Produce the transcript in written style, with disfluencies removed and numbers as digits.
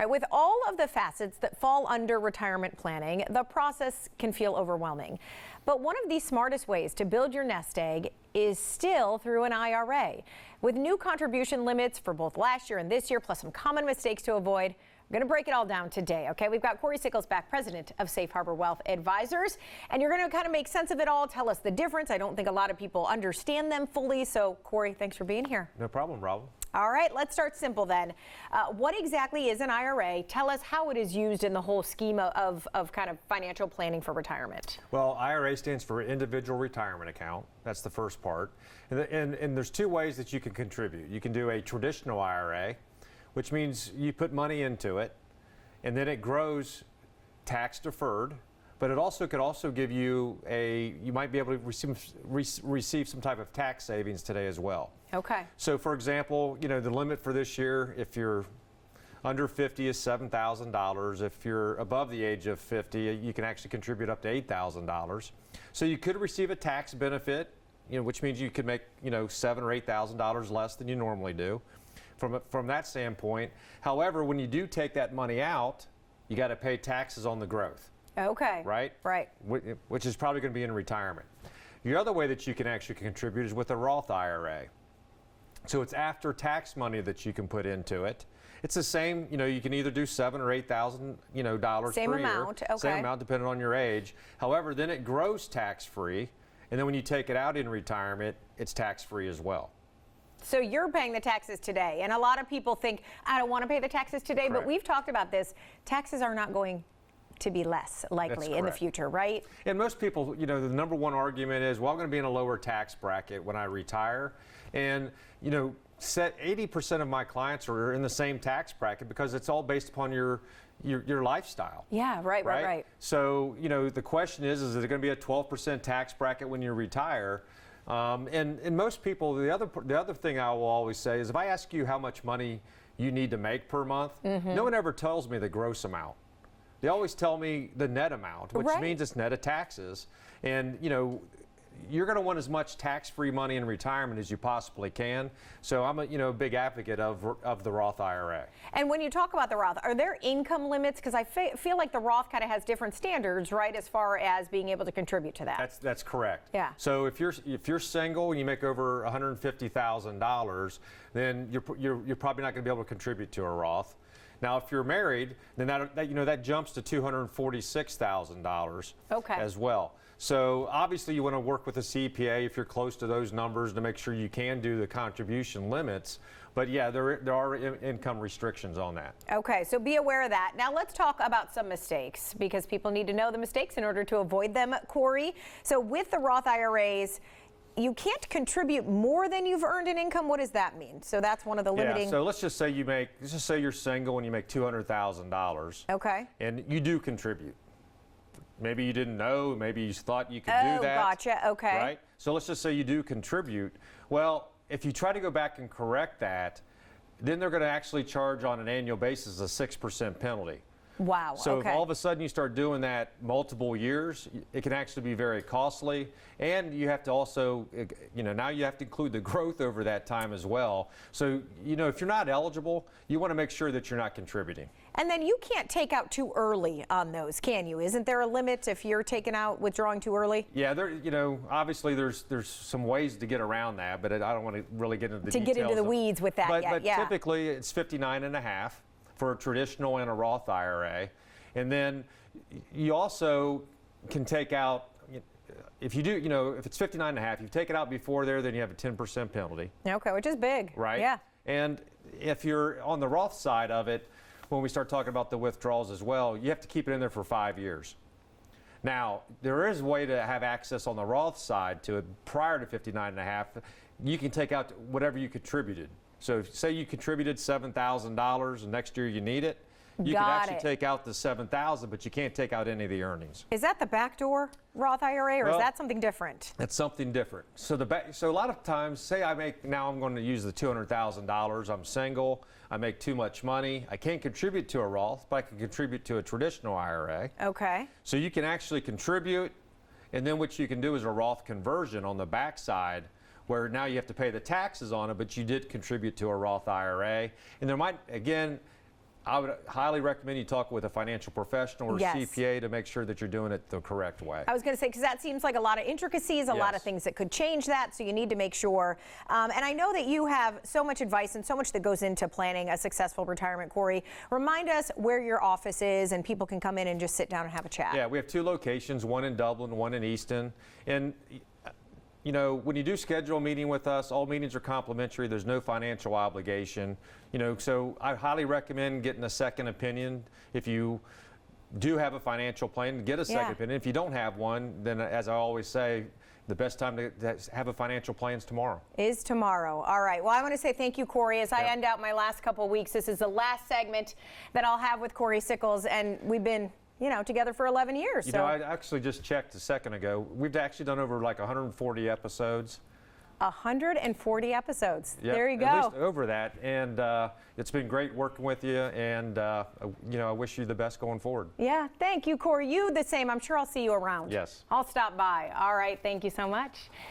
Right, with all of the facets that fall under retirement planning, the process can feel overwhelming. But one of the smartest ways to build your nest egg is still through an IRA. With new contribution limits for both last year and this year, plus some common mistakes to avoid, we're going to break it all down today, okay? We've got Cory Sickles back, president of Safe Harbor Wealth Advisors, and you're going to kind of make sense of it all, tell us the difference. I don't think a lot of people understand them fully, so Cory, thanks for being here. No problem, Robyn. All right, let's start simple then. What exactly is an IRA? Tell us how it is used in the whole scheme of kind of financial planning for retirement. Well, IRA stands for Individual Retirement Account. That's the first part. And there's two ways that you can contribute. You can do a traditional IRA, which means you put money into it, and then it grows tax deferred. But it also could also give you you might be able to receive some type of tax savings today as well. Okay. So for example, the limit for this year, if you're under 50 is $7,000. If you're above the age of 50, you can actually contribute up to $8,000. So you could receive a tax benefit, which means you could make, $7,000 or $8,000 less than you normally do from that standpoint. However, when you do take that money out, you got to pay taxes on the growth. Okay. Right? Right. Which is probably going to be in retirement. The other way that you can actually contribute is with a Roth IRA. So it's after tax money that you can put into it. It's the same, you can either do $7,000 or $8,000, dollars same per amount, year. okay. Same amount depending on your age. However, then it grows tax-free, and then when you take it out in retirement, it's tax-free as well. So you're paying the taxes today, and a lot of people think, I don't want to pay the taxes today, Correct. But we've talked about this. Taxes are not going to be less likely in the future, right? And most people, the number one argument is, well, I'm going to be in a lower tax bracket when I retire. And, 80% of my clients are in the same tax bracket because it's all based upon your lifestyle. Yeah, right. So, the question is it going to be a 12% tax bracket when you retire? And most people, the other thing I will always say is if I ask you how much money you need to make per month, no one ever tells me the gross amount. They always tell me the net amount, which means it's net of taxes. And, you're going to want as much tax-free money in retirement as you possibly can. So I'm a big advocate of the Roth IRA. And when you talk about the Roth, are there income limits? Because I feel like the Roth kind of has different standards, right, as far as being able to contribute to that. That's correct. Yeah. So if you're single and you make over $150,000, then you're probably not going to be able to contribute to a Roth. Now, if you're married, then that jumps to $246,000 as well. So obviously you want to work with a CPA if you're close to those numbers to make sure you can do the contribution limits. But yeah, there are income restrictions on that. Okay, so be aware of that. Now let's talk about some mistakes because people need to know the mistakes in order to avoid them, Cory. So with the Roth IRAs, you can't contribute more than you've earned in income. What does that mean? So that's one of the limiting. Yeah, so let's just say you're single and you make $200,000. Okay. And you do contribute. Maybe you didn't know, maybe you thought you could do that. Oh, gotcha, okay. Right? So let's just say you do contribute. Well, if you try to go back and correct that, then they're going to actually charge on an annual basis a 6% penalty. Wow, so if all of a sudden you start doing that multiple years, it can actually be very costly. And you have to also, now you have to include the growth over that time as well. So, if you're not eligible, you want to make sure that you're not contributing. And then you can't take out too early on those, can you? Isn't there a limit if you're withdrawing too early? Yeah, obviously there's some ways to get around that, but I don't want to really get into the details. To get into the weeds with that yet, but typically it's 59.5 for a traditional and a Roth IRA. And then you also can take out, if it's 59.5, you take it out before there, then you have a 10% penalty. Okay, which is big. Right? Yeah. And if you're on the Roth side of it, when we start talking about the withdrawals as well, you have to keep it in there for 5 years. Now, there is a way to have access on the Roth side to it prior to 59.5. You can take out whatever you contributed. So say you contributed $7,000 and next year you need it, you can actually take out the $7,000, but you can't take out any of the earnings. Is that the Backdoor Roth IRA, or is that something different? That's something different. So so a lot of times, say I'm going to use the $200,000. I'm single. I make too much money. I can't contribute to a Roth, but I can contribute to a traditional IRA. Okay. So you can actually contribute, and then what you can do is a Roth conversion on the backside, where now you have to pay the taxes on it, but you did contribute to a Roth IRA. And there might, again, I would highly recommend you talk with a financial professional or Yes. CPA to make sure that you're doing it the correct way. I was going to say, because that seems like a lot of intricacies, a lot of Yes. things that could change that, so you need to make sure. And I know that you have so much advice and so much that goes into planning a successful retirement, Cory. Remind us where your office is, and people can come in and just sit down and have a chat. Yeah, we have 2 locations, one in Dublin, one in Easton. And you know, when you do schedule a meeting with us, all meetings are complimentary. There's no financial obligation. You know, so I highly recommend getting a second opinion. If you do have a financial plan, get a second opinion. If you don't have one, then as I always say, the best time to have a financial plan is tomorrow. Is tomorrow. All right. Well, I want to say thank you, Cory. As I end out my last couple weeks, this is the last segment that I'll have with Cory Sickles, and we've been, you know, together for 11 years. You know, I actually just checked a second ago. We've actually done over like 140 episodes. 140 episodes. Yep, There you go. At least over that, and it's been great working with you, and you know, I wish you the best going forward. Yeah, thank you, Cory. You the same. I'm sure I'll see you around. Yes. I'll stop by. All right, thank you so much.